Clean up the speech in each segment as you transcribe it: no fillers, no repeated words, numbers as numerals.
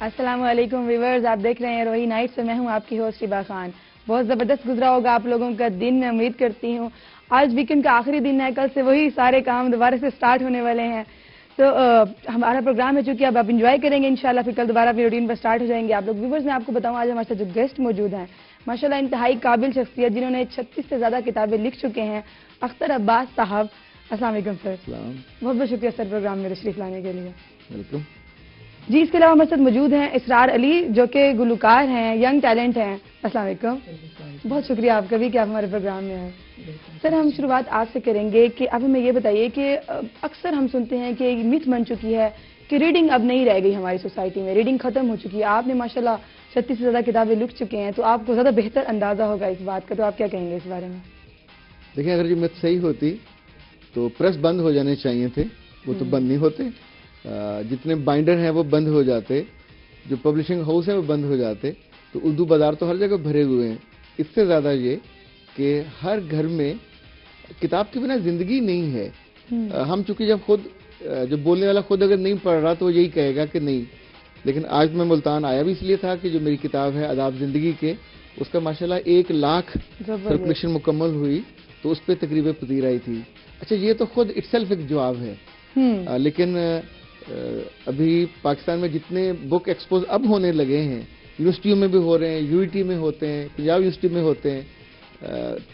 السلام علیکم ویورز، آپ دیکھ رہے ہیں روہی نائٹ سے. میں ہوں آپ کی ہوسٹ شیبہ خان. بہت زبردست گزرا ہوگا آپ لوگوں کا دن. میں امید کرتی ہوں آج ویکنڈ کا آخری دن ہے، کل سے وہی سارے کام دوبارہ سے سٹارٹ ہونے والے ہیں. تو ہمارا پروگرام ہے چونکہ اب آپ انجوائے کریں گے انشاءاللہ، پھر کل دوبارہ اپنی روٹین پر سٹارٹ ہو جائیں گے آپ لوگ. ویورز میں آپ کو بتاؤں آج ہمارے ساتھ جو گیسٹ موجود ہیں ماشاءاللہ انتہائی قابل شخصیت، جنہوں نے 36 سے زیادہ کتابیں لکھ چکے ہیں. اختر عباس صاحب، السلام علیکم سر. بہت بہت شکریہ سر پروگرام میں تشریف لانے کے لیے. ویلکم. جی اس کے علاوہ ہمارے ساتھ موجود ہیں اسرار علی، جو کہ گلوکار ہیں، ینگ ٹیلنٹ ہیں. السلام علیکم. بہت شکریہ آپ کا بھی کہ آپ ہمارے پروگرام میں ہیں. سر ہم شروعات آپ سے کریں گے کہ اب ہمیں یہ بتائیے کہ اکثر ہم سنتے ہیں کہ یہ متھ بن چکی ہے کہ ریڈنگ اب نہیں رہ گئی ہماری سوسائٹی میں، ریڈنگ ختم ہو چکی ہے. آپ نے ماشاءاللہ 36 سے زیادہ کتابیں لکھ چکے ہیں، تو آپ کو زیادہ بہتر اندازہ ہوگا اس بات کا، تو آپ کیا کہیں گے اس بارے میں؟ دیکھیں اگر یہ مت صحیح ہوتی تو پریس بند ہو جانے چاہیے تھے، وہ تو بند نہیں ہوتے. جتنے بائنڈر ہیں وہ بند ہو جاتے، جو پبلشنگ ہاؤس ہیں وہ بند ہو جاتے، تو اردو بازار تو ہر جگہ بھرے ہوئے ہیں. اس سے زیادہ یہ کہ ہر گھر میں کتاب کے بنا زندگی نہیں ہے. ہم چونکہ جب بولنے والا خود اگر نہیں پڑھ رہا تو وہ یہی کہے گا کہ نہیں. لیکن آج میں ملتان آیا بھی اس لیے تھا کہ جو میری کتاب ہے آداب زندگی کے، اس کا ماشاءاللہ 1 لاکھ سرکولیشن مکمل ہوئی، تو اس پہ تقریباً پذیر آئی تھی. اچھا یہ تو خود اٹ سیلف ایک جواب ہے. لیکن ابھی پاکستان میں جتنے بک ایکسپوز اب ہونے لگے ہیں، یونیورسٹیوں میں بھی ہو رہے ہیں، یو ای ٹی میں ہوتے ہیں، پنجاب یونیورسٹی میں ہوتے ہیں،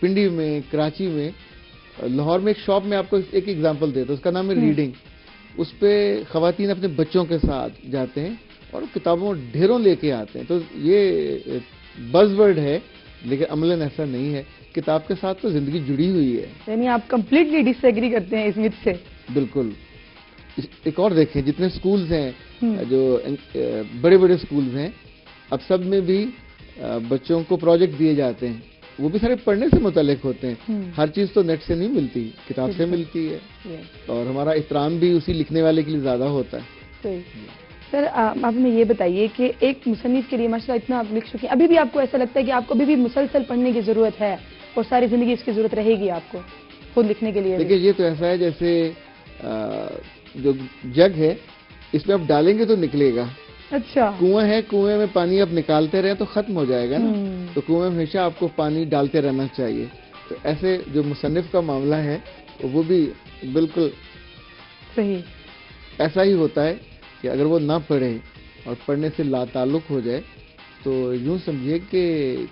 پنڈی میں، کراچی میں، لاہور میں ایک شاپ میں آپ کو ایک ایگزامپل دیتا ہوں، اس کا نام ہے ریڈنگ. اس پہ خواتین اپنے بچوں کے ساتھ جاتے ہیں اور کتابوں ڈھیروں لے کے آتے ہیں. تو یہ بز ورڈ ہے لیکن عملاً ایسا نہیں ہے. کتاب کے ساتھ تو زندگی جڑی ہوئی ہے. یعنی آپ کمپلیٹلی ڈس ایگری کرتے ہیں اس مت سے؟ بالکل. ایک اور دیکھیں، جتنے سکولز ہیں، جو بڑے بڑے سکولز ہیں، اب سب میں بھی بچوں کو پروجیکٹ دیے جاتے ہیں، وہ بھی سارے پڑھنے سے متعلق ہوتے ہیں. ہر چیز تو نیٹ سے نہیں ملتی، کتاب سے ملتی ہے. اور ہمارا احترام بھی اسی لکھنے والے کے لیے زیادہ ہوتا ہے. سر آپ ہمیں یہ بتائیے کہ ایک مصنف کے لیے ماشاءاللہ اتنا آپ لکھ چکے ہیں، ابھی بھی آپ کو ایسا لگتا ہے کہ آپ کو ابھی بھی مسلسل پڑھنے کی ضرورت ہے اور ساری زندگی اس کی ضرورت رہے گی آپ کو خود لکھنے کے لیے؟ دیکھیے یہ تو ایسا ہے جیسے جو جگ ہے، اس میں آپ ڈالیں گے تو نکلے گا. اچھا. کنواں ہے، کنویں میں پانی آپ نکالتے رہیں تو ختم ہو جائے گا نا. تو کنویں میں ہمیشہ آپ کو پانی ڈالتے رہنا چاہیے. تو ایسے جو مصنف کا معاملہ ہے وہ بھی بالکل صحیح ایسا ہی ہوتا ہے کہ اگر وہ نہ پڑھے اور پڑھنے سے لا تعلق ہو جائے تو یوں سمجھیے کہ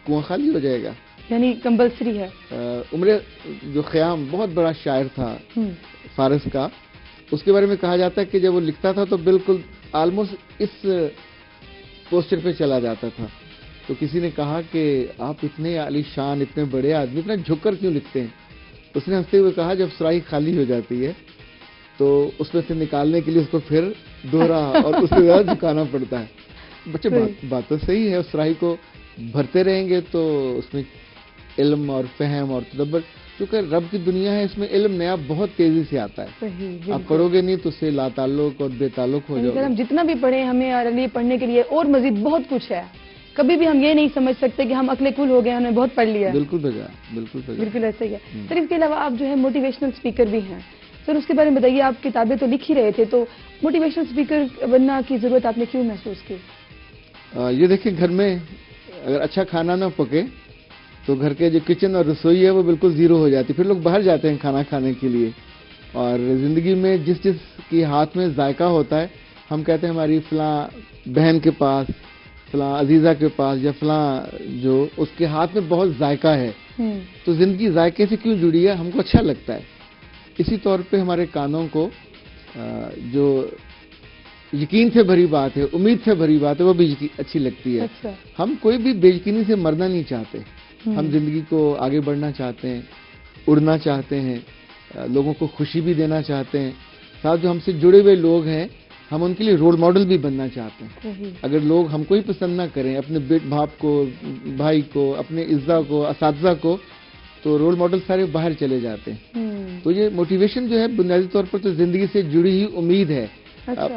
کنواں خالی ہو جائے گا. یعنی کمپلسری ہے. عمر جو خیام بہت بڑا شاعر تھا فارس کا، اس کے بارے میں کہا جاتا ہے کہ جب وہ لکھتا تھا تو بالکل آلموسٹ اس پوسچر پہ چلا جاتا تھا. تو کسی نے کہا کہ آپ اتنے عالی شان، اتنے بڑے آدمی اتنا جھک کر کیوں لکھتے ہیں؟ اس نے ہنستے ہوئے کہا جب سراہی خالی ہو جاتی ہے تو اس میں سے نکالنے کے لیے اس کو پھر دوہرا اور اس سے زیادہ جھکانا پڑتا ہے. بچے بات تو صحیح ہے، اس سراہی کو بھرتے رہیں گے تو اس میں علم اور فہم اور تدبر، کیونکہ رب کی دنیا ہے، اس میں علم نیا بہت تیزی سے آتا ہے. آپ پڑھو گے نہیں تو اس سے لا تعلق اور بے تعلق ہو جاؤ گے. ہم جتنا بھی پڑھیں ہمیں اور علی پڑھنے کے لیے اور مزید بہت کچھ ہے. کبھی بھی ہم یہ نہیں سمجھ سکتے کہ ہم عقل کل ہو گئے، ہم نے بہت پڑھ لیا. بالکل بجا، بالکل ایسا ہی ہے. سر اس کے علاوہ آپ جو ہے موٹیویشنل اسپیکر بھی ہیں. سر اس کے بارے میں بتائیے، آپ کتابیں تو لکھ ہی رہے تھے، تو موٹیویشنل اسپیکر بننا کی ضرورت آپ نے کیوں محسوس کی؟ یہ دیکھیں گھر میں اگر اچھا کھانا نہ پکے تو گھر کے جو کچن اور رسوئی ہے وہ بالکل زیرو ہو جاتی. پھر لوگ باہر جاتے ہیں کھانا کھانے کے لیے. اور زندگی میں جس کی ہاتھ میں ذائقہ ہوتا ہے، ہم کہتے ہیں ہماری فلاں بہن کے پاس، فلاں عزیزہ کے پاس، یا فلاں جو اس کے ہاتھ میں بہت ذائقہ ہے. تو زندگی ذائقے سے کیوں جڑی ہے؟ ہم کو اچھا لگتا ہے. اسی طور پہ ہمارے کانوں کو جو یقین سے بھری بات ہے، امید سے بھری بات ہے، وہ بھی اچھی لگتی ہے. ہم کوئی بھی بے یقینی سے مرنا نہیں چاہتے. ہم زندگی کو آگے بڑھنا چاہتے ہیں، اڑنا چاہتے ہیں، لوگوں کو خوشی بھی دینا چاہتے ہیں. ساتھ جو ہم سے جڑے ہوئے لوگ ہیں ہم ان کے لیے رول ماڈل بھی بننا چاہتے ہیں. اگر لوگ ہم کو ہی پسند نہ کریں، اپنے باپ کو، بھائی کو، اپنے اعزاء کو، اساتذہ کو، تو رول ماڈل سارے باہر چلے جاتے ہیں. تو یہ موٹیویشن جو ہے بنیادی طور پر تو زندگی سے جڑی ہوئی امید ہے.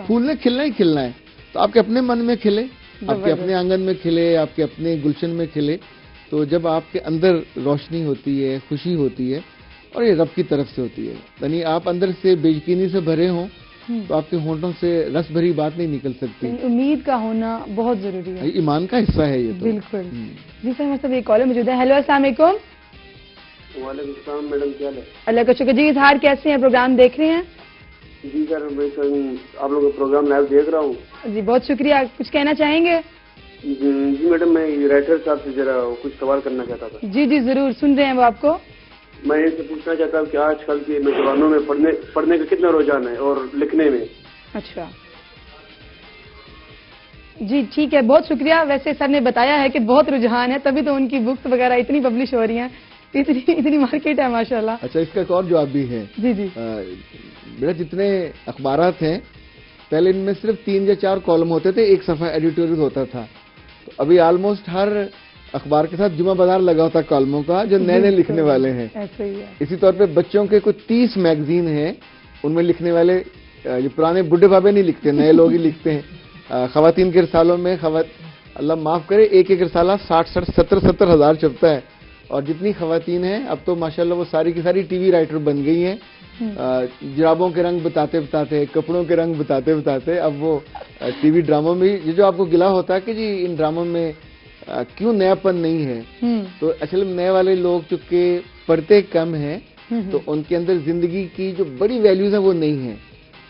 پھول نے کھلنا ہی کھلنا ہے، تو آپ کے اپنے من میں کھلے، آپ کے اپنے آنگن میں کھلے، آپ کے اپنے گلشن میں کھلے. تو جب آپ کے اندر روشنی ہوتی ہے، خوشی ہوتی ہے، اور یہ رب کی طرف سے ہوتی ہے. یعنی آپ اندر سے بے یقینی سے بھرے ہوں تو آپ کے ہونٹوں سے رس بھری بات نہیں نکل سکتی. امید کا ہونا بہت ضروری ہے, ایمان کا حصہ ہے یہ تو. بالکل. جی سر, ہمارے ساتھ ایک کالر موجود ہے. ہیلو, السلام علیکم. وعلیکم السلام میڈم, کیا حال ہے؟ اللہ کا شکر. جی اظہار, کیسے ہیں, پروگرام دیکھ رہے ہیں؟ جی سر, میں آپ لوگوں کا پروگرام لائیو دیکھ رہا ہوں. جی بہت شکریہ. کچھ کہنا چاہیں گے؟ جی میڈم, میں رائٹر صاحب سے ذرا کچھ سوال کرنا چاہتا تھا. جی جی ضرور, سن رہے ہیں وہ آپ کو. میں یہ سے پوچھنا چاہتا ہوں کہ آج کل کے نوجوانوں میں پڑھنے کا کتنا رجحان ہے اور لکھنے میں؟ اچھا جی ٹھیک ہے, بہت شکریہ. ویسے سر نے بتایا ہے کہ بہت رجحان ہے, تبھی تو ان کی بکس وغیرہ اتنی پبلش ہو رہی ہیں, اتنی مارکیٹ ہے ماشاءاللہ. اچھا, اس کا ایک اور جواب بھی ہے. جی جی. بیٹا, جتنے اخبارات ہیں پہلے ان میں صرف 3 یا 4 کالم ہوتے تھے, ایک صفحہ ایڈیٹوریل ہوتا تھا. تو ابھی آلموسٹ ہر اخبار کے ساتھ جمعہ بازار لگا ہوتا ہے کالموں کا, جو نئے لکھنے والے ہیں. ایسے ہی ہے. اسی طور پہ بچوں کے کچھ 30 میگزین ہیں, ان میں لکھنے والے جو پرانے بڈھے بابے نہیں لکھتے, نئے لوگ ہی لکھتے ہیں. خواتین کے رسالوں میں اللہ معاف کرے, ایک رسالہ 60-70 ہزار چھپتا ہے. اور جتنی خواتین ہیں اب تو ماشاءاللہ وہ ساری کی ساری ٹی وی رائٹر بن گئی ہیں. جرابوں کے رنگ بتاتے, کپڑوں کے رنگ بتاتے اب وہ ٹی وی ڈراموں میں, یہ جو آپ کو گلا ہوتا ہے کہ جی ان ڈراموں میں کیوں نیا پن نہیں ہے, تو اصل میں نئے والے لوگ چونکہ پڑھتے کم ہیں تو ان کے اندر زندگی کی جو بڑی ویلیوز ہیں وہ نہیں ہیں,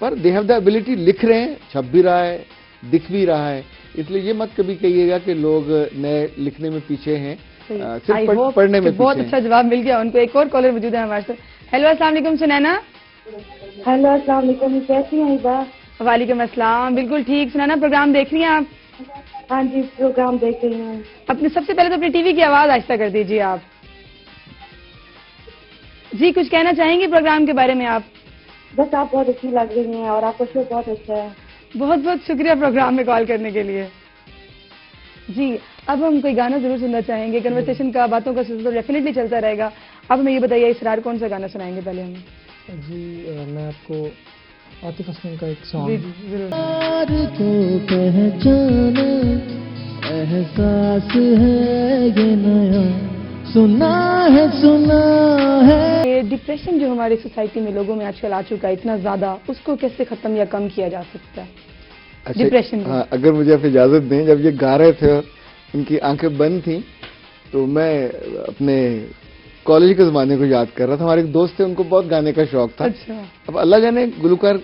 پر دے ہیو دا ایبلٹی, لکھ رہے ہیں, چھپ بھی رہا ہے, دکھ بھی رہا ہے. اس لیے یہ مت کبھی کہیے گا کہ لوگ نئے لکھنے میں پیچھے ہیں, صرف پڑھنے میں. بہت اچھا جواب مل گیا ان کو. ایک اور کالر موجود ہے ہمارے ساتھ. ہیلو, السلام علیکم سنینا. ہیلو, السلام علیکم, کیسی ہیں ہبا؟ وعلیکم السلام, بالکل ٹھیک. سنینا, پروگرام دیکھ رہی ہیں آپ؟ ہاں جی, پروگرام دیکھ رہی ہوں. سب سے پہلے تو اپنی ٹی وی کی آواز آہستہ کر دیجیے آپ. جی کچھ کہنا چاہیں گے پروگرام کے بارے میں آپ؟ بس آپ بہت اچھی لگ رہی ہیں اور آپ کا شو بہت اچھا ہے. بہت بہت شکریہ پروگرام میں کال کرنے کے لیے. جی اب ہم کوئی گانا ضرور سننا چاہیں گے. کنورسیشن کا, باتوں کا سلسلہ ڈیفینیٹلی چلتا رہے گا. اب ہمیں یہ بتائیے, اسرار کون سا گانا سنائیں گے پہلے ہمیں؟ جی میں آپ کو عاطف اسلم کا ایک جی سانگ. جی ضرور. کو پہچانا احساس ہے یہ نیا, سنا ہے. ڈپریشن جو ہماری سوسائٹی میں لوگوں میں آج کل آ چکا ہے اتنا زیادہ, اس کو کیسے ختم یا کم کیا جا سکتا ہے؟ ڈپریشن. ہاں, اگر مجھے آپ اجازت دیں, جب یہ گا رہے تھے ان کی آنکھیں بند تھیں تو میں اپنے کالج کے زمانے کو یاد کر رہا تھا. ہمارے ایک دوست تھے, ان کو بہت گانے کا شوق تھا. اچھا. اب اللہ جانے گلوکار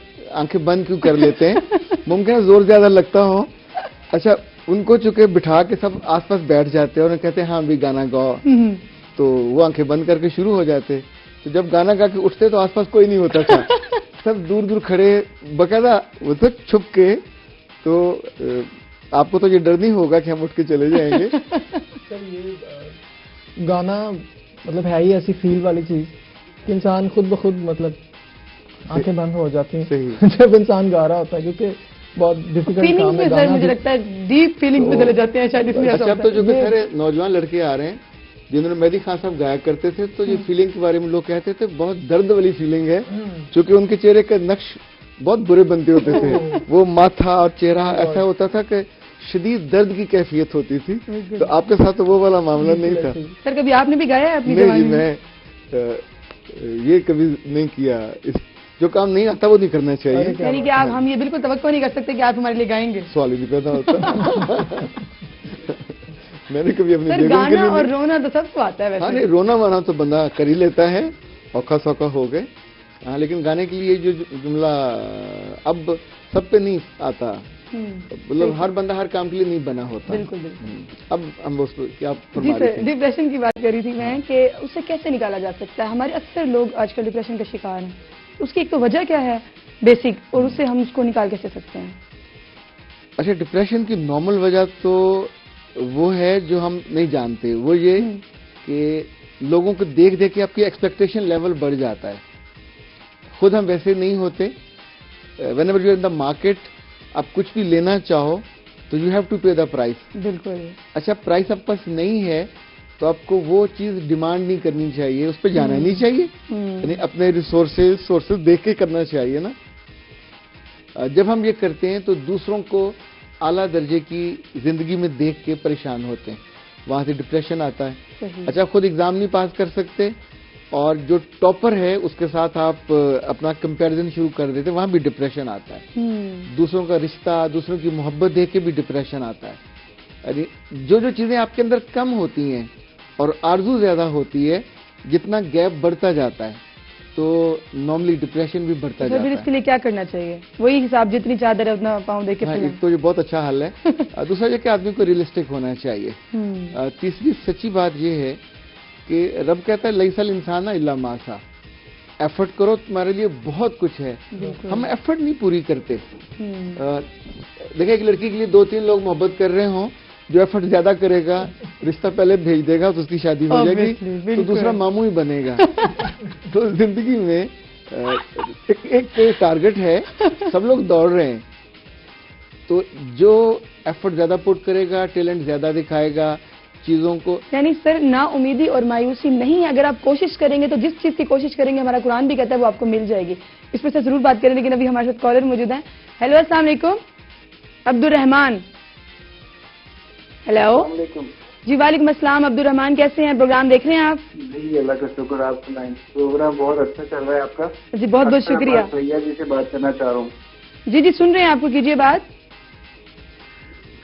آنکھیں بند کیوں کر لیتے ہیں, ممکن ہے زور زیادہ لگتا ہو. اچھا, ان کو چونکہ بٹھا کے سب آس پاس بیٹھ جاتے اور کہتے ہیں ہاں بھی گانا گاؤ, تو وہ آنکھیں بند کر کے شروع ہو جاتے. تو جب گانا گا کے اٹھتے تو آس پاس کوئی نہیں ہوتا تھا, سب دور دور کھڑے باقاعدہ وہ تو چھپ کے. تو آپ کو تو یہ ڈر نہیں ہوگا کہ ہم اٹھ کے چلے جائیں گے. سر یہ گانا مطلب ہے ہی ایسی فیل والی چیز کہ انسان خود بخود مطلب آنکھیں بند ہو جاتی ہیں جب انسان گا رہا ہوتا ہے, کیونکہ بہت ڈیفیکلٹ کام ہے گانا. مجھے لگتا ہے ڈیپ فیلنگ میں چلے جاتے ہیں شاید, اس لیے. اچھا, اب تو جو کہ سارے نوجوان لڑکے آ رہے ہیں جنہوں نے مہدی خان صاحب گایا کرتے تھے, تو یہ فیلنگ کے بارے میں لوگ کہتے تھے بہت درد والی فیلنگ ہے, چونکہ ان کے چہرے کا نقش بہت برے بنتے ہوتے تھے. وہ ماتھا اور چہرہ ایسا ہوتا تھا کہ شدید درد کی کیفیت ہوتی تھی. تو آپ کے ساتھ تو وہ والا معاملہ نہیں تھا. سر کبھی آپ نے بھی گایا ہے اپنی نہیں جی, میں یہ کبھی نہیں کیا. جو کام نہیں آتا وہ نہیں کرنا چاہیے. یعنی کہ آپ, ہم یہ بالکل توقع نہیں کر سکتے کہ آپ ہمارے لیے گائیں گے. سوال ہی نہیں پیدا ہوتا. میں نے کبھی اپنی سر گانا اور رونا تو سب کو آتا ہے ویسے. ہاں نہیں, رونا وانا تو بندہ کر ہی لیتا ہے, اوکھا سوکھا ہو گئے. ہاں, لیکن گانے کے لیے جو جملہ اب سب پہ نہیں آتا, مطلب ہر بندہ ہر کام کے لیے نہیں بنا ہوتا. بالکل بالکل. اب ہم اس کو کیا جی سر, ڈپریشن کی بات کر رہی تھی میں کہ اسے کیسے نکالا جا سکتا ہے. ہمارے اکثر لوگ آج کل ڈپریشن کا شکار ہیں, اس کی ایک تو وجہ کیا ہے بیسک, اور اس سے ہم اس کو نکال کیسے سکتے ہیں؟ اچھا, ڈپریشن کی نارمل وجہ تو وہ ہے جو ہم نہیں جانتے. وہ یہ کہ لوگوں کو دیکھ دیکھ کے آپ کی ایکسپیکٹیشن لیول بڑھ جاتا ہے. خود ہم ویسے نہیں ہوتے. Whenever you are in the market, آپ کچھ بھی لینا چاہو تو you have to pay the price. بالکل. اچھا, پرائز آپ پاس نہیں ہے تو آپ کو وہ چیز ڈیمانڈ نہیں کرنی چاہیے, اس پہ جانا نہیں چاہیے. یعنی اپنے سورسز دیکھ کے کرنا چاہیے نا. جب ہم یہ کرتے ہیں تو دوسروں کو اعلیٰ درجے کی زندگی میں دیکھ کے پریشان ہوتے ہیں, وہاں سے ڈپریشن آتا ہے. اچھا, خود ایگزام نہیں پاس کر سکتے اور جو ٹاپر ہے اس کے ساتھ آپ اپنا کمپیریزن شروع کر دیتے ہیں، وہاں بھی ڈپریشن آتا ہے. دوسروں کا رشتہ، دوسروں کی محبت دیکھ کے بھی ڈپریشن آتا ہے. یعنی جو چیزیں آپ کے اندر کم ہوتی ہیں اور آرزو زیادہ ہوتی ہے، جتنا گیپ بڑھتا جاتا ہے تو نارملی ڈپریشن بھی بڑھتا جاتا ہے. اس کے لیے کیا کرنا چاہیے؟ وہی حساب، جتنی چادر ہے اتنا پاؤں دے کے پھیلیں. ایک تو یہ بہت اچھا حل ہے. دوسرا یہ کہ آدمی کو ریئلسٹک ہونا چاہیے. تیسری سچی بات یہ ہے کہ رب کہتا ہے لیس الانسان الا ما سعی. ایفرٹ کرو، تمہارے لیے بہت کچھ ہے. ہم ایفرٹ نہیں پوری کرتے. دیکھیں ایک لڑکی کے لیے 2-3 لوگ محبت کر رہے ہوں، جو ایفرٹ زیادہ کرے گا رشتہ پہلے بھیج دے گا تو اس کی شادی ہو جائے گی، تو دوسرا ماموں ہی بنے گا. تو زندگی میں ایک ٹارگٹ ہے، سب لوگ دوڑ رہے ہیں. تو جو ایفرٹ زیادہ پٹ کرے گا، ٹیلنٹ زیادہ دکھائے گا چیزوں کو. یعنی سر نا امیدی اور مایوسی نہیں، اگر آپ کوشش کریں گے تو جس چیز کی کوشش کریں گے، ہمارا قرآن بھی کہتا ہے وہ آپ کو مل جائے گی. اس پہ سے ضرور بات کریں، لیکن ابھی ہمارے ساتھ کالر موجود ہیں. ہیلو، السلام علیکم. عبد الرحمان. ہیلو. السلام علیکم. جی وعلیکم السلام. عبد الرحمان کیسے ہیں؟ پروگرام دیکھ رہے ہیں آپ؟ جی اللہ کا شکر. آپ سنائیں. پروگرام بہت اچھا چل رہا ہے آپ کا. جی بہت بہت شکریہ. بھیا جی سے بات کرنا چاہ رہا ہوں. جی سن رہے ہیں، آپ کو کیجیے بات.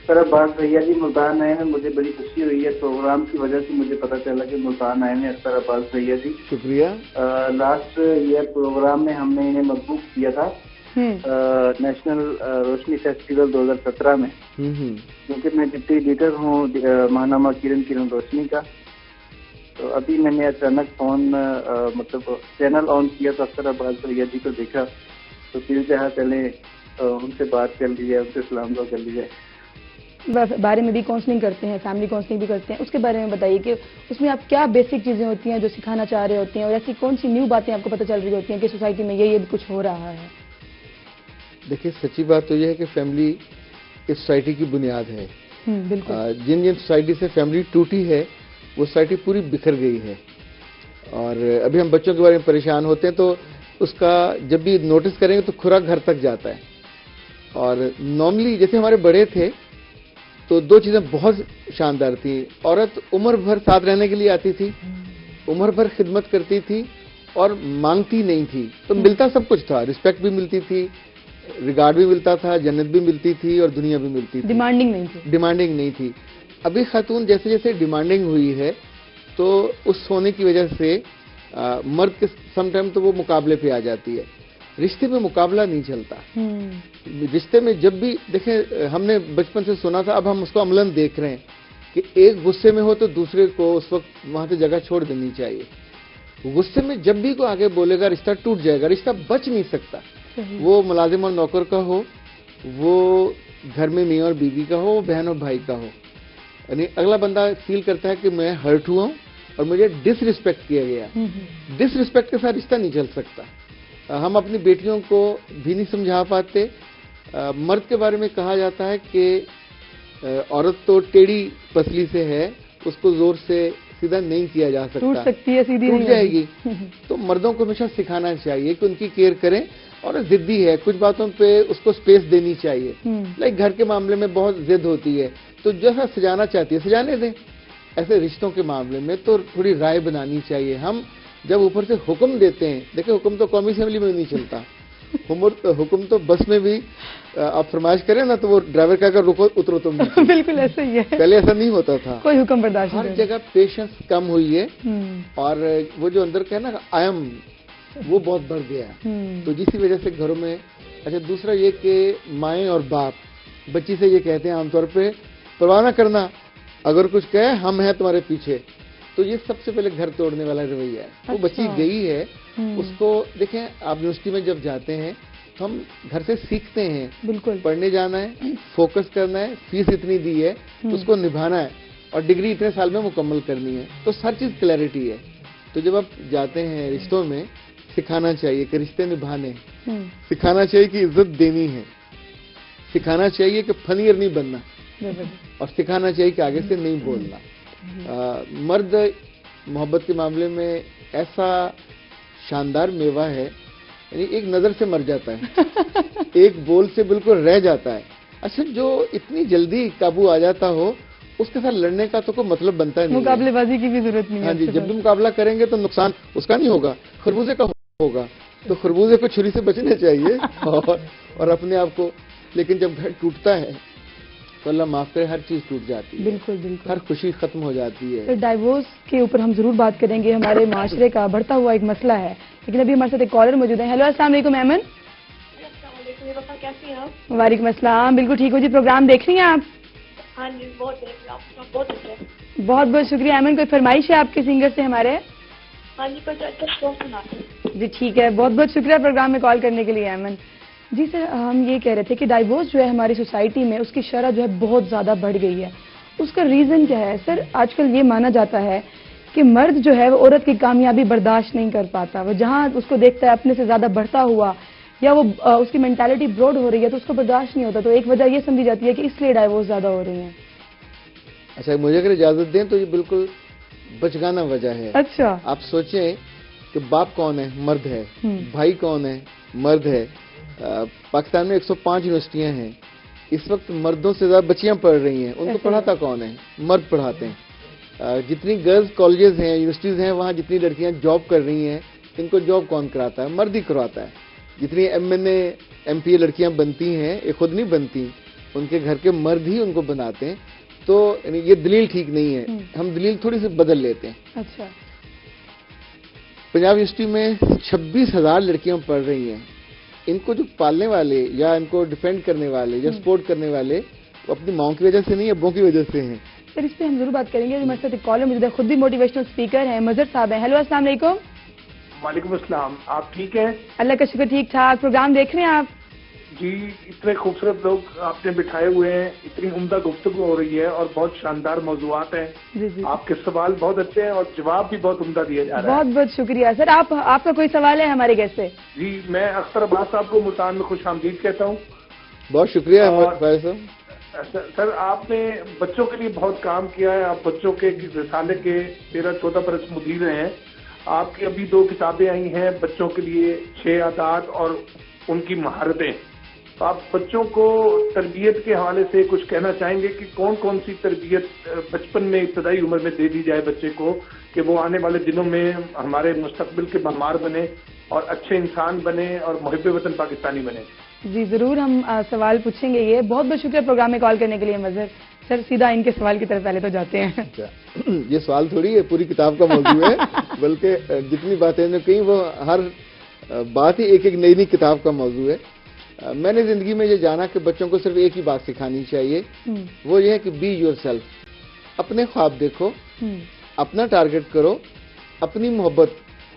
سر عباس بھیا جی ملتان آئے ہیں، مجھے بڑی خوشی ہوئی ہے. پروگرام کی وجہ سے مجھے پتا چلا کہ ملتان آئے ہیں سر عباس بھیا جی. شکریہ. لاسٹ ایئر پروگرام میں ہم نے انہیں مطبوع کیا تھا نیشنل روشنی فیسٹیول 2017 میں، کیونکہ میں ڈپٹی ایڈیٹر ہوں ماہنامہ کرن روشنی کا. تو ابھی میں نے اچانک فون مطلب چینل آن کیا تو اختر عباس بھیا جی کو دیکھا، تو دل چاہا پہلے ان سے بات کر لی جائے، ان سے سلام دعا کر لی جائے. بارے میں بھی کاؤنسلنگ کرتے ہیں، فیملی کاؤنسلنگ بھی کرتے ہیں، اس کے بارے میں بتائیے کہ اس میں آپ کیا بیسک چیزیں ہوتی ہیں جو سکھانا چاہ رہے ہوتے ہیں، اور ایسی کون سی نیو باتیں آپ کو پتہ چل رہی ہوتی ہیں کہ سوسائٹی میں یہ بھی کچھ ہو رہا ہے؟ دیکھیے سچی بات تو یہ ہے کہ فیملی اس سوسائٹی کی بنیاد ہے. بالکل. جن سوسائٹی سے فیملی ٹوٹی ہے وہ سوسائٹی پوری بکھر گئی ہے. اور ابھی ہم بچوں کے بارے میں پریشان ہوتے ہیں تو اس کا جب بھی نوٹس کریں گے تو کھرا گھر تک جاتا ہے. اور نارملی جیسے ہمارے بڑے تھے تو 2 چیزیں بہت شاندار تھیں. عورت عمر بھر ساتھ رہنے کے لیے آتی تھی، عمر بھر خدمت کرتی تھی اور مانگتی نہیں تھی. تو ملتا سب کچھ تھا، رسپیکٹ بھی ملتی تھی، ریگارڈ بھی ملتا تھا، جنت بھی ملتی تھی اور دنیا بھی ملتی تھی. ڈیمانڈنگ نہیں تھی. ابھی خاتون جیسے جیسے ڈیمانڈنگ ہوئی ہے تو اس ہونے کی وجہ سے مرد کے سم ٹائم تو وہ مقابلے پہ آ جاتی ہے. رشتے میں مقابلہ نہیں چلتا. رشتے میں جب بھی دیکھیں، ہم نے بچپن سے سنا تھا، اب ہم اس کو عملاً دیکھ رہے ہیں کہ ایک غصے میں ہو تو دوسرے کو اس وقت وہاں سے جگہ چھوڑ دینی چاہیے. غصے میں جب بھی کوئی آگے بولے گا رشتہ ٹوٹ جائے گا، رشتہ بچ نہیں سکتا. وہ ملازم اور نوکر کا ہو، وہ گھر میں میاں اور بیوی کا ہو، وہ بہن اور بھائی کا ہو. یعنی اگلا بندہ فیل کرتا ہے کہ میں ہرٹ ہوا ہوں اور مجھے ڈس ریسپیکٹ کیا گیا. ڈس ریسپیکٹ کے ساتھ رشتہ نہیں چل سکتا. ہم اپنی بیٹیوں کو بھی نہیں سمجھا پاتے. مرد کے بارے میں کہا جاتا ہے کہ عورت تو ٹیڑھی پسلی سے ہے، اس کو زور سے سیدھا نہیں کیا جا سکتا، ٹوٹ سکتی ہے، سیدھی ٹوٹ جائے گی. تو مردوں کو ہمیشہ سکھانا چاہیے کہ ان کی کیئر کریں. اور ضدی ہے، کچھ باتوں پہ اس کو سپیس دینی چاہیے. لائک گھر کے معاملے میں بہت ضد ہوتی ہے تو جیسا سجانا چاہتی ہے سجانے دیں. ایسے رشتوں کے معاملے میں تو تھوڑی رائے بنانی چاہیے. ہم جب اوپر سے حکم دیتے ہیں، دیکھیں حکم تو قومی اسمبلی میں نہیں چلتا، حکم تو بس میں بھی آپ فرمائش کریں نا تو وہ ڈرائیور کہہ کر رکو اترو تم. بالکل ایسا ہی ہے. پہلے ایسا نہیں ہوتا تھا، کوئی حکم برداشت ہر جگہ پیشنس کم ہوئی ہے. اور وہ جو اندر کا نا آئم وہ بہت بڑھ گیا. تو جسی وجہ سے گھروں میں اچھا. دوسرا یہ کہ مائیں اور باپ بچی سے یہ کہتے ہیں عام طور پہ پرواہ نہ کرنا، اگر کچھ کہے ہم ہیں تمہارے پیچھے. تو یہ سب سے پہلے گھر توڑنے والا رویہ ہے. وہ بچی گئی ہے، اس کو دیکھیں آپ یونیورسٹی میں جب جاتے ہیں تو ہم گھر سے سیکھتے ہیں. بالکل. پڑھنے جانا ہے، فوکس کرنا ہے، فیس اتنی دی ہے اس کو نبھانا ہے اور ڈگری اتنے سال میں مکمل کرنی ہے. تو ہر چیز کلیئرٹی ہے. تو جب آپ جاتے ہیں رشتوں میں سکھانا چاہیے کہ رشتے نبھانے، سکھانا چاہیے کہ عزت دینی ہے، سکھانا چاہیے کہ فنیر نہیں بننا، اور سکھانا چاہیے کہ آگے سے نہیں بولنا. مرد محبت کے معاملے میں ایسا شاندار میوہ ہے، یعنی ایک نظر سے مر جاتا ہے، ایک بول سے بالکل رہ جاتا ہے. اچھا جو اتنی جلدی قابو آ جاتا ہو اس کے ساتھ لڑنے کا تو کوئی مطلب بنتا نہیں. مقابلے بازی کی بھی ضرورت نہیں ہے. ہاں جی, جب بھی مقابلہ کریں گے تو نقصان اس کا نہیں ہوگا, خربوزے کا ہوگا. تو خربوزے کو چھری سے بچنا چاہیے اور اپنے آپ کو. لیکن جب گھر ٹوٹتا ہے تو اللہ معاف کرے, ہر چیز ٹوٹ جاتی ہے. بالکل بالکل, ہر خوشی ختم ہو جاتی ہے. سر ڈائیورس کے اوپر ہم ضرور بات کریں گے, ہمارے معاشرے کا بڑھتا ہوا ایک مسئلہ ہے. لیکن ابھی ہمارے ساتھ ایک کالر موجود ہے. ہیلو, السلام علیکم ایمن. کیسی ہیں آپ؟ وعلیکم السلام, بالکل ٹھیک ہو جی. پروگرام دیکھ رہی ہیں آپ؟ ہاں جی, بہت اچھا. بہت بہت شکریہ ایمن. کوئی فرمائش ہے آپ کے سنگر سے ہمارے؟ ہاں جی, کچھ اچھا شو سناتے ہیں. جی ٹھیک ہے, بہت بہت شکریہ پروگرام میں کال کرنے کے لیے ایمن. جی سر, ہم یہ کہہ رہے تھے کہ ڈائیورس جو ہے ہماری سوسائٹی میں اس کی شرح جو ہے بہت زیادہ بڑھ گئی ہے. اس کا ریزن کیا ہے سر؟ آج کل یہ مانا جاتا ہے کہ مرد جو ہے وہ عورت کی کامیابی برداشت نہیں کر پاتا. وہ جہاں اس کو دیکھتا ہے اپنے سے زیادہ بڑھتا ہوا یا وہ اس کی مینٹالٹی براڈ ہو رہی ہے تو اس کو برداشت نہیں ہوتا. تو ایک وجہ یہ سمجھی جاتی ہے کہ اس لیے ڈائیورس زیادہ ہو رہی ہیں. اچھا, مجھے اگر اجازت دیں تو یہ بالکل بچگانہ وجہ ہے. اچھا, آپ سوچیں کہ باپ کون ہے؟ مرد ہے. بھائی کون ہے؟ مرد ہے. پاکستان میں 105 یونیورسٹیاں ہیں. اس وقت مردوں سے زیادہ بچیاں پڑھ رہی ہیں. ان کو پڑھاتا کون ہے؟ مرد پڑھاتے ہیں. جتنی گرلز کالجز ہیں, یونیورسٹیز ہیں, وہاں جتنی لڑکیاں جاب کر رہی ہیں, ان کو جاب کون کراتا ہے؟ مرد ہی کرواتا ہے. جتنی MNA MP لڑکیاں بنتی ہیں, یہ خود نہیں بنتی, ان کے گھر کے مرد ہی ان کو بناتے ہیں. تو یہ دلیل ٹھیک نہیں ہے. ہم دلیل تھوڑی سی بدل لیتے ہیں. اچھا, پنجاب یونیورسٹی میں 26,000 لڑکیاں پڑھ رہی ہیں. ان کو جو پالنے والے یا ان کو ڈیفینڈ کرنے والے یا سپورٹ کرنے والے وہ اپنی ماؤں کی وجہ سے نہیں, ابوں کی وجہ سے ہیں. سر اس پہ ہم ضرور بات کریں گے. ہمارے ساتھ ایک کالر موجود ہے, خود بھی موٹیویشنل اسپیکر ہیں, مظہر صاحب ہیں. ہیلو, السلام علیکم. وعلیکم السلام. آپ ٹھیک ہیں؟ اللہ کا شکر, ٹھیک ٹھاک. پروگرام دیکھ رہے ہیں آپ؟ جی, اتنے خوبصورت لوگ آپ نے بٹھائے ہوئے ہیں, اتنی عمدہ گفتگو ہو رہی ہے اور بہت شاندار موضوعات ہیں. جی جی, آپ کے سوال بہت اچھے ہیں اور جواب بھی بہت عمدہ دیا جا رہا ہے. بہت بہت شکریہ سر. آپ کا کوئی سوال ہے ہمارے گیسٹ سے؟ جی, میں اختر عباس صاحب کو ملتان میں خوش آمدید کہتا ہوں. بہت شکریہ فائز صاحب. سر, آپ نے بچوں کے لیے بہت کام کیا ہے. آپ بچوں کے رسالے کے 13-14 برس مدیر رہے ہیں. آپ کی ابھی 2 کتابیں آئی ہیں بچوں کے لیے, 6 عادات اور ان کی مہارتیں. آپ بچوں کو تربیت کے حوالے سے کچھ کہنا چاہیں گے کہ کون کون سی تربیت بچپن میں, ابتدائی عمر میں دے دی جائے بچے کو کہ وہ آنے والے دنوں میں ہمارے مستقبل کے معمار بنے اور اچھے انسان بنے اور محب وطن پاکستانی بنے؟ جی ضرور, ہم سوال پوچھیں گے. یہ بہت بہت شکریہ پروگرام میں کال کرنے کے لیے مظہر. سر سیدھا ان کے سوال کی طرف پہلے تو جاتے ہیں. یہ سوال تھوڑی ہے, پوری کتاب کا موضوع ہے. بلکہ جتنی باتیں نے کہیں وہ ہر بات ہی ایک نئی نئی کتاب کا موضوع ہے. میں نے زندگی میں یہ جانا کہ بچوں کو صرف ایک ہی بات سکھانی چاہیے, وہ یہ ہے کہ بی یور سیلف. اپنے خواب دیکھو, اپنا ٹارگٹ کرو, اپنی محبت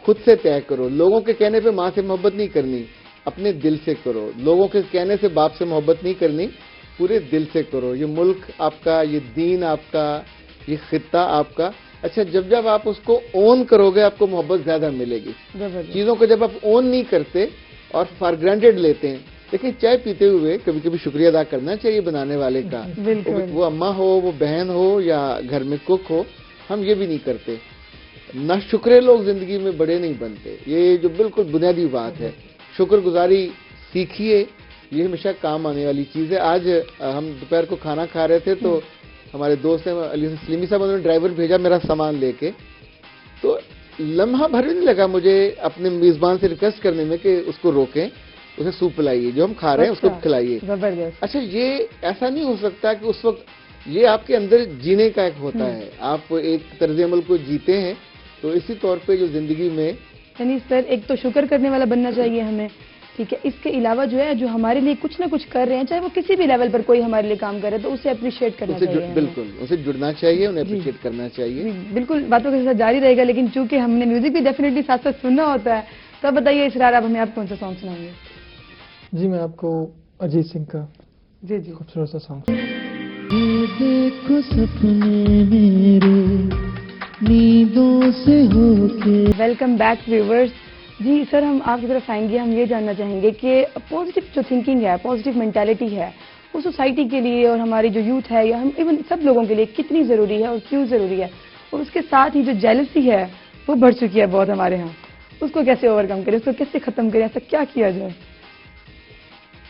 خود سے طے کرو. لوگوں کے کہنے پہ ماں سے محبت نہیں کرنی, اپنے دل سے کرو. لوگوں کے کہنے سے باپ سے محبت نہیں کرنی, پورے دل سے کرو. یہ ملک آپ کا, یہ دین آپ کا, یہ خطہ آپ کا. اچھا, جب آپ اس کو اون کرو گے آپ کو محبت زیادہ ملے گی. چیزوں کو جب آپ اون نہیں کرتے اور فار گرانٹیڈ لیتے ہیں. دیکھیں, چائے پیتے ہوئے کبھی کبھی شکریہ ادا کرنا چاہیے بنانے والے کا. وہ اماں ہو, وہ بہن ہو, یا گھر میں کک ہو. ہم یہ بھی نہیں کرتے. نہ شکرے لوگ زندگی میں بڑے نہیں بنتے. یہ جو بالکل بنیادی بات ہے, شکر گزاری سیکھیے, یہ ہمیشہ کام آنے والی چیز ہے. آج ہم دوپہر کو کھانا کھا رہے تھے تو ہمارے دوست ہیں علی سلیمی صاحب, انہوں نے ڈرائیور بھیجا میرا سامان لے کے. تو لمحہ بھر بھی نہیں لگا مجھے اپنے میزبان سے ریکویسٹ کرنے میں کہ اس کو روکیں, اسے سوپ پلائیے, جو ہم کھا رہے ہیں اس کو کھلائیے. اچھا, یہ ایسا نہیں ہو سکتا کہ اس وقت یہ آپ کے اندر جینے کا ایک ہوتا ہے, آپ ایک طرز عمل کو جیتے ہیں. تو اسی طور پہ جو زندگی میں یعنی سر ایک تو شکر کرنے والا بننا چاہیے ہمیں, ٹھیک ہے. اس کے علاوہ جو ہے جو ہمارے لیے کچھ نہ کچھ کر رہے ہیں, چاہے وہ کسی بھی لیول پر کوئی ہمارے لیے کام کرے, تو اسے اپریشیٹ کرنا چاہیے. بالکل, اسے جڑنا چاہیے, انہیں اپریشیٹ کرنا چاہیے. بالکل, باتوں کے ساتھ جاری رہے گا. لیکن چونکہ ہم نے میوزک بھی ڈیفینیٹلی ساتھ ساتھ سننا ہوتا ہے, تو اب بتائیے اسرار, اب ہمیں آپ کون سا سانگ سنائیں گے؟ جی, میں آپ کو ارجیت سنگھ کا جی خوبصورت سا سانگ. دیکھو سپنے میرے نیندوں سے ہو کے. Welcome back viewers. جی سر, ہم آپ کی طرف آئیں گے. ہم یہ جاننا چاہیں گے کہ پازیٹیو جو تھنکنگ ہے, پازیٹیو مینٹالٹی ہے, وہ سوسائٹی کے لیے اور ہماری جو یوتھ ہے یا ہم ایون سب لوگوں کے لیے کتنی ضروری ہے اور کیوں ضروری ہے. اور اس کے ساتھ ہی جو جیلسی ہے وہ بڑھ چکی ہے بہت ہمارے ہاں, اس کو کیسے اوور کم کریں, اس کو کیسے ختم کریں, ایسا کیا کیا جائے؟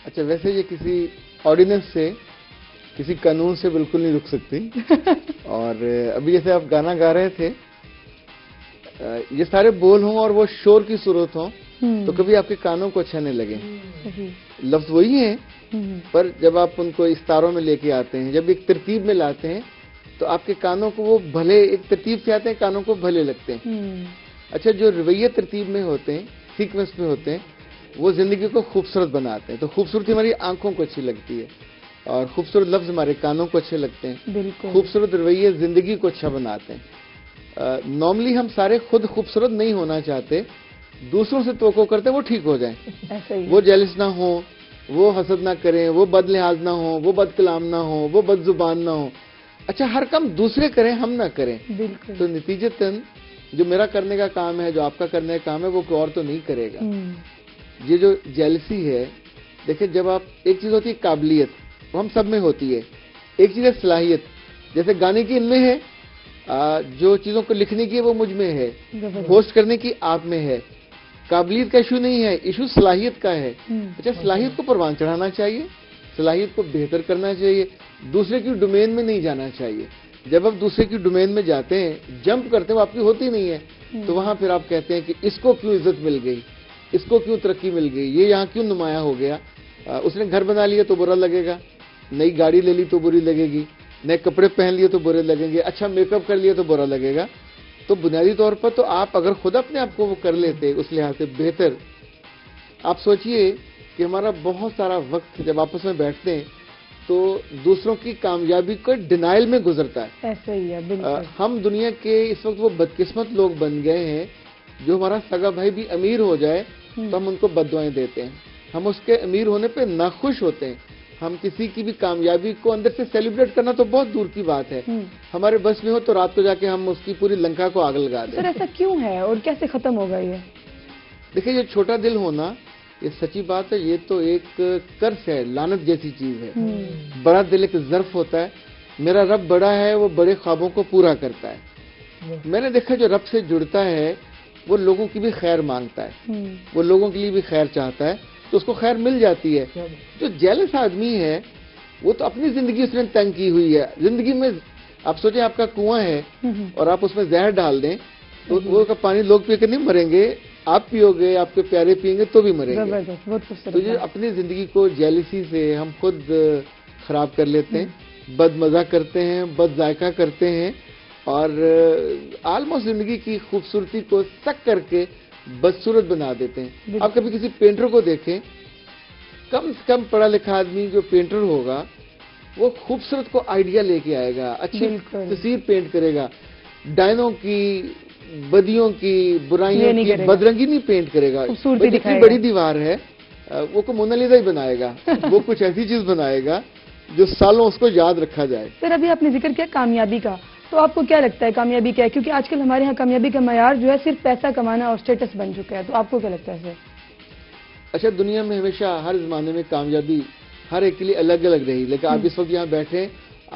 اچھا, ویسے یہ کسی آرڈیننس سے کسی قانون سے بالکل نہیں رک سکتی. اور ابھی جیسے آپ گانا گا رہے تھے, یہ سارے بول ہوں اور وہ شور کی صورت ہوں تو کبھی آپ کے کانوں کو اچھا نہیں لگے. لفظ وہی ہیں پر جب آپ ان کو استاروں میں لے کے آتے ہیں, جب ایک ترتیب میں لاتے ہیں تو آپ کے کانوں کو وہ بھلے ایک ترتیب سے آتے ہیں, کانوں کو بھلے لگتے ہیں. اچھا, جو رویے ترتیب میں ہوتے ہیں, سیکوینس میں ہوتے ہیں, وہ زندگی کو خوبصورت بناتے ہیں. تو خوبصورتی ہماری آنکھوں کو اچھی لگتی ہے اور خوبصورت لفظ ہمارے کانوں کو اچھے لگتے ہیں. خوبصورت رویے زندگی کو اچھا بناتے ہیں. نارملی ہم سارے خود خوبصورت نہیں ہونا چاہتے, دوسروں سے توقع کرتے وہ ٹھیک ہو جائیں, وہ جیلس نہ ہوں, وہ حسد نہ کریں, وہ بد لحاظ نہ ہوں, وہ بد کلام نہ ہوں, وہ بد زبان نہ ہوں. اچھا, ہر کام دوسرے کریں, ہم نہ کریں. تو نتیجتاً جو میرا کرنے کا کام ہے, جو آپ کا کرنے کا کام ہے, وہ کوئی اور تو نہیں کرے گا. یہ جو جیلسی ہے, دیکھیں جب آپ, ایک چیز ہوتی ہے قابلیت, وہ ہم سب میں ہوتی ہے. ایک چیز ہے صلاحیت, جیسے گانے کی ان میں ہے, جو چیزوں کو لکھنے کی وہ مجھ میں ہے, ہوسٹ کرنے کی آپ میں ہے. قابلیت کا ایشو نہیں ہے, ایشو صلاحیت کا ہے. اچھا, صلاحیت کو پروان چڑھانا چاہیے, صلاحیت کو بہتر کرنا چاہیے, دوسرے کی ڈومین میں نہیں جانا چاہیے. جب آپ دوسرے کی ڈومین میں جاتے ہیں, جمپ کرتے ہیں, وہ آپ کی ہوتی نہیں ہے, تو وہاں پھر آپ کہتے ہیں کہ اس کو کیوں عزت مل گئی, اس کو کیوں ترقی مل گئی, یہ یہاں کیوں نمایاں ہو گیا. اس نے گھر بنا لیا تو برا لگے گا, نئی گاڑی لے لی تو بری لگے گی, نئے کپڑے پہن لیے تو برے لگیں گے, اچھا میک اپ کر لیا تو برا لگے گا. تو بنیادی طور پر تو آپ اگر خود اپنے آپ کو وہ کر لیتے اس لحاظ سے بہتر. آپ سوچئے کہ ہمارا بہت سارا وقت جب آپس میں بیٹھتے ہیں تو دوسروں کی کامیابی کو ڈینائل میں گزرتا ہے. ایسا ہی ہے بالکل. ہم دنیا کے اس وقت وہ بدقسمت لوگ بن گئے ہیں, جو ہمارا سگا بھائی بھی امیر ہو جائے تو ہم ان کو بد دعائیں دیتے ہیں, ہم اس کے امیر ہونے پہ ناخوش ہوتے ہیں. ہم کسی کی بھی کامیابی کو اندر سے سیلیبریٹ کرنا تو بہت دور کی بات ہے. ہمارے بس میں ہو تو رات کو جا کے ہم اس کی پوری لنکا کو آگ لگا دیں. سر ایسا کیوں ہے اور کیسے ختم ہوگا یہ؟ دیکھیں, یہ چھوٹا دل ہونا, یہ سچی بات ہے, یہ تو ایک کرس ہے, لعنت جیسی چیز ہے. بڑا دل ایک ظرف ہوتا ہے. میرا رب بڑا ہے, وہ بڑے خوابوں کو پورا کرتا ہے. میں نے دیکھا جو رب سے جڑتا ہے وہ لوگوں کی بھی خیر مانگتا ہے, وہ لوگوں کے لیے بھی خیر چاہتا ہے, تو اس کو خیر مل جاتی ہے. جو جیلس آدمی ہے وہ تو اپنی زندگی اس نے تنگ کی ہوئی ہے. زندگی میں آپ سوچیں آپ کا کنواں ہے اور آپ اس میں زہر ڈال دیں تو وہ کا پانی لوگ پی کے نہیں مریں گے, آپ پیو گے, آپ کے پیارے پیئیں گے تو بھی مریں گے. تو یہ اپنی زندگی کو جیلسی سے ہم خود خراب کر لیتے ہیں, بد مزہ کرتے ہیں, بد ذائقہ کرتے ہیں, اور آلموسٹ زندگی کی خوبصورتی کو سک کر کے بدصورت بنا دیتے ہیں. آپ کبھی کسی پینٹر کو دیکھیں, کم سے کم پڑھا لکھا آدمی جو پینٹر ہوگا وہ خوبصورت کو آئیڈیا لے کے آئے گا, اچھی تصویر پینٹ کرے گا. ڈائنوں کی, بدیوں کی, برائیوں کی بدرنگی نہیں پینٹ کرے گا. اتنی بڑی دیوار ہے, وہ کو مونا لیزا ہی بنائے گا, وہ کچھ ایسی چیز بنائے گا جو سالوں اس کو یاد رکھا جائے. سر ابھی آپ نے ذکر کیا کامیابی کا, تو آپ کو کیا لگتا ہے کامیابی کیا ہے؟ کیونکہ آج کل ہمارے ہاں کامیابی کا معیار جو ہے صرف پیسہ کمانا اور اسٹیٹس بن چکا ہے, تو آپ کو کیا لگتا ہے سر؟ اچھا, دنیا میں ہمیشہ ہر زمانے میں کامیابی ہر ایک کے لیے الگ الگ رہی, لیکن آپ اس وقت یہاں بیٹھے,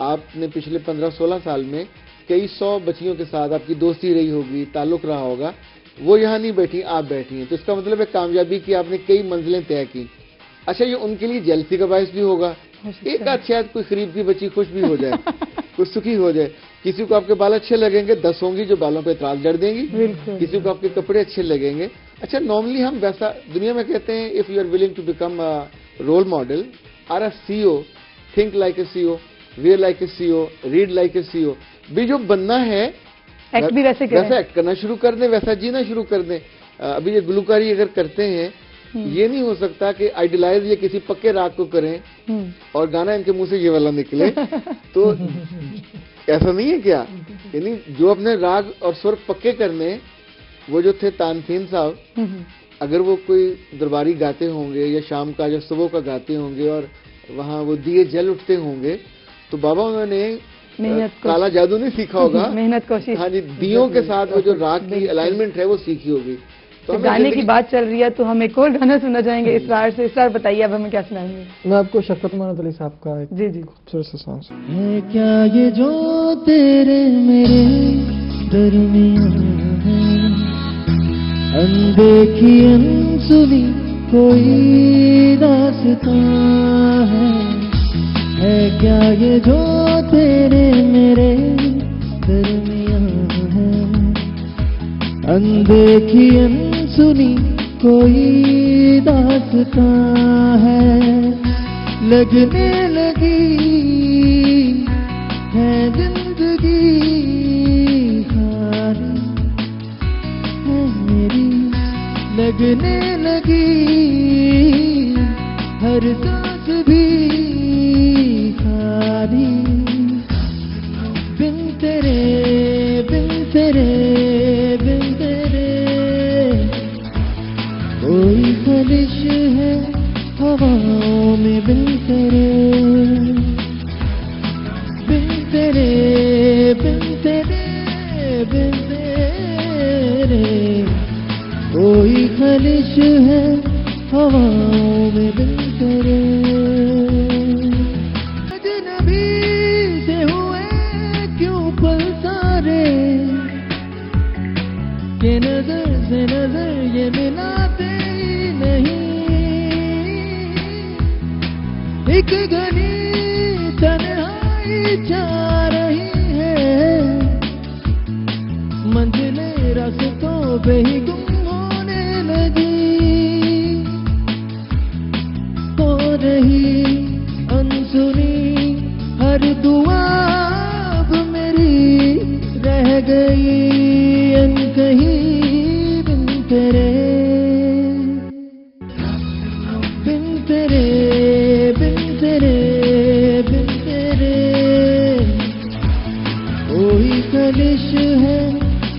آپ نے پچھلے 15-16 سال میں کئی 100 بچیوں کے ساتھ آپ کی دوستی رہی ہوگی, تعلق رہا ہوگا, وہ یہاں نہیں بیٹھی, آپ بیٹھی ہیں, تو اس کا مطلب ہے کامیابی کی آپ نے کئی منزلیں طے کی. اچھا, یہ ان کے لیے جیلسی کا باعث بھی ہوگا. ایک آدھ شاید کوئی غریب کی بچی خوش بھی ہو جائے, کوئی سکھی ہو جائے. کسی کو آپ کے بال اچھے لگیں گے, 10 ہوں گی جو بالوں پہ اعتراض جڑ دیں گی. کسی کو آپ کے کپڑے اچھے لگیں گے. اچھا, نارملی ہم ویسا دنیا میں کہتے ہیں, if you are willing to become role model اور a CEO, think like a CEO, wear like a CEO, read like a CEO. بھی جو بننا ہے ویسا ایکٹ کرنا شروع کر دیں, ویسا جینا شروع کر دیں. ابھی یہ گلوکاری اگر کرتے ہیں, یہ نہیں ہو سکتا کہ آئیڈیلائز یہ کسی پکے راگ کو کریں اور گانا ان کے منہ سے یہ والا نکلے. تو ایسا نہیں ہے کیا؟ یعنی جو اپنے راگ اور سر پکے کرنے, وہ جو تھے تانسین صاحب, اگر وہ کوئی درباری گاتے ہوں گے یا شام کا یا صبح کا گاتے ہوں گے اور وہاں وہ دیے جل اٹھتے ہوں گے, تو بابا انہوں نے کالا جادو نہیں سیکھا ہوگا, محنت کوشش. ہاں جی, دیوں کے ساتھ وہ جو راگ کی الائنمنٹ ہے وہ سیکھی ہوگی. تو گانے کی بات چل رہی ہے تو ہم ایک اور گانا سننا چاہیں گے اسرار سے. اسرار بتائیے اب ہمیں کیا سنائیں گے؟ میں آپ کو شفقت محمد علی صاحب کا جی جی خوبصورت سا سانگ ہے کیا یہ جو تیرے میرے درمیان ہے, اندیکھی انسنی کوئی داستاں ہے ہے کیا یہ جو تیرے میرے درمیان ہے. اندیکھی انسنی کوئی داستاں ہے, لگنے لگی ہے زندگی خالی ہے میری, لگنے لگی ہر سانس بھی خالی. بن تیرے بن تیرے بن تیرے کوئی خلش ہے ہواؤں میں, بن تیرے بن تیرے بن تیرے بن تیرے کوئی خلش ہے ہواؤں میں, بن تیرے. اجنبی سے ہوئے کیوں پل سارے کہ نظر سے نظر یہ ملاتے ہی نہیں, ایک گھنی تنہائی چاہ رہی ہے, منزلیں راستوں پہ ہی گم ہونے لگی, ہو رہی انسنی ہر دعا اب میری رہ گئی انکہی. بن تیرے بن تیرے بن تیرے بن تیرے کوئی خلش ہے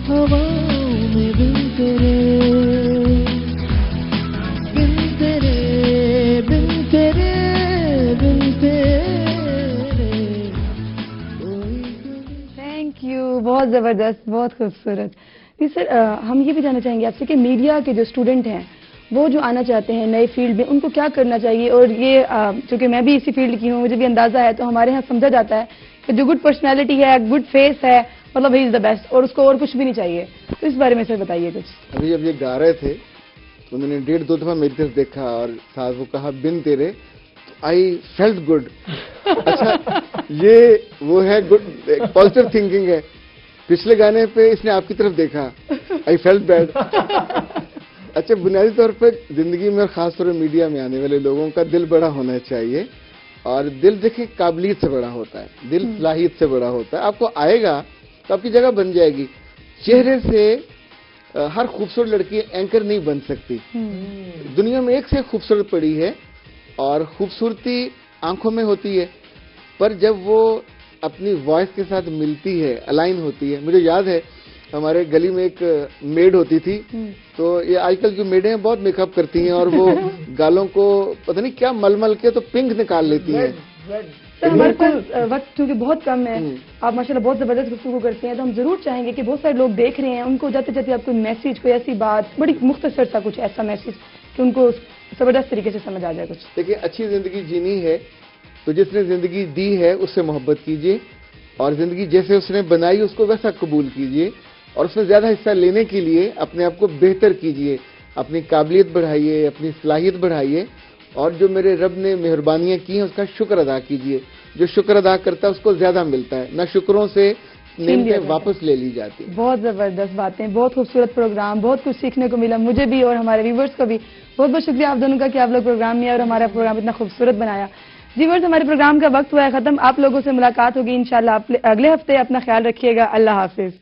ہواؤں میں, بن تیرے بن تیرے بن تیرے بن تیرے کوئی خلش. تھینک یو, بہت زبردست, بہت خوبصورت. جی سر, ہم یہ بھی جاننا چاہیں گے آپ سے کہ میڈیا کے جو اسٹوڈنٹ ہیں وہ جو آنا چاہتے ہیں نئے فیلڈ میں, ان کو کیا کرنا چاہیے؟ اور یہ چونکہ میں بھی اسی فیلڈ کی ہوں, مجھے بھی اندازہ ہے, تو ہمارے ہاں سمجھا جاتا ہے کہ جو گڈ پرسنالٹی ہے, گڈ فیس ہے, مطلب ہی از دا بیسٹ, اور اس کو اور کچھ بھی نہیں چاہیے. تو اس بارے میں سر بتائیے کچھ. ابھی جب یہ گا رہے تھے تو انہوں نے 1.5-2 دفعہ میری طرف دیکھا اور ساتھ وہ کہا بن تیرے, آئی فیلٹ گڈ. اچھا, یہ وہ ہے گڈ پازیٹیو تھنکنگ ہے. پچھلے گانے پہ اس نے آپ کی طرف دیکھا, آئی فیلٹ بیڈ. اچھا, بنیادی طور پہ زندگی میں اور خاص طور پہ میڈیا میں آنے والے لوگوں کا دل بڑا ہونا چاہیے, اور دل دیکھیں قابلیت سے بڑا ہوتا ہے, دل صلاحیت سے بڑا ہوتا ہے. آپ کو آئے گا تو آپ کی جگہ بن جائے گی. چہرے سے ہر خوبصورت لڑکی اینکر نہیں بن سکتی. دنیا میں ایک سے ایک خوبصورت پڑی ہے, اور خوبصورتی آنکھوں میں ہوتی ہے, پر جب وہ اپنی وائس کے ساتھ ملتی ہے, الائن ہوتی ہے. مجھے یاد ہے ہمارے گلی میں ایک میڈ ہوتی تھی, تو یہ آج کل جو میڈیں ہیں بہت میک اپ کرتی ہیں, اور وہ گالوں کو پتہ نہیں کیا مل مل کے تو پنک نکال لیتی ہیں. سر, ہمارے پاس وقت چونکہ بہت کم ہے, آپ ماشاءاللہ بہت زبردست گفتگو کرتے ہیں, تو ہم ضرور چاہیں گے کہ بہت سارے لوگ دیکھ رہے ہیں, ان کو جاتے جاتے آپ کوئی میسیج, کوئی ایسی بات, بڑی مختصر سا کچھ ایسا میسیج کہ ان کو زبردست طریقے سے سمجھ آ جائے کچھ. دیکھیے, اچھی زندگی جینی ہے تو جس نے زندگی دی ہے اس سے محبت کیجیے, اور زندگی جیسے اس نے بنائی اس کو ویسا قبول کیجیے, اور اس میں زیادہ حصہ لینے کے لیے اپنے آپ کو بہتر کیجیے, اپنی قابلیت بڑھائیے, اپنی صلاحیت بڑھائیے, اور جو میرے رب نے مہربانیاں کی ہیں اس کا شکر ادا کیجیے. جو شکر ادا کرتا ہے اس کو زیادہ ملتا ہے, نہ شکروں سے نعمتیں واپس لے لی جاتی. بہت زبردست باتیں, بہت خوبصورت پروگرام, بہت کچھ سیکھنے کو ملا مجھے بھی اور ہمارے ویورز کو بھی. بہت بہت شکریہ آپ دونوں کا کہ آپ لوگ پروگرام میں اور ہمارا پروگرام اتنا خوبصورت بنایا. ویورز, ہمارے پروگرام کا وقت ہوا ہے ختم. آپ لوگوں سے ملاقات ہوگی انشاءاللہ اگلے ہفتے. اپنا خیال رکھیے گا. اللہ حافظ.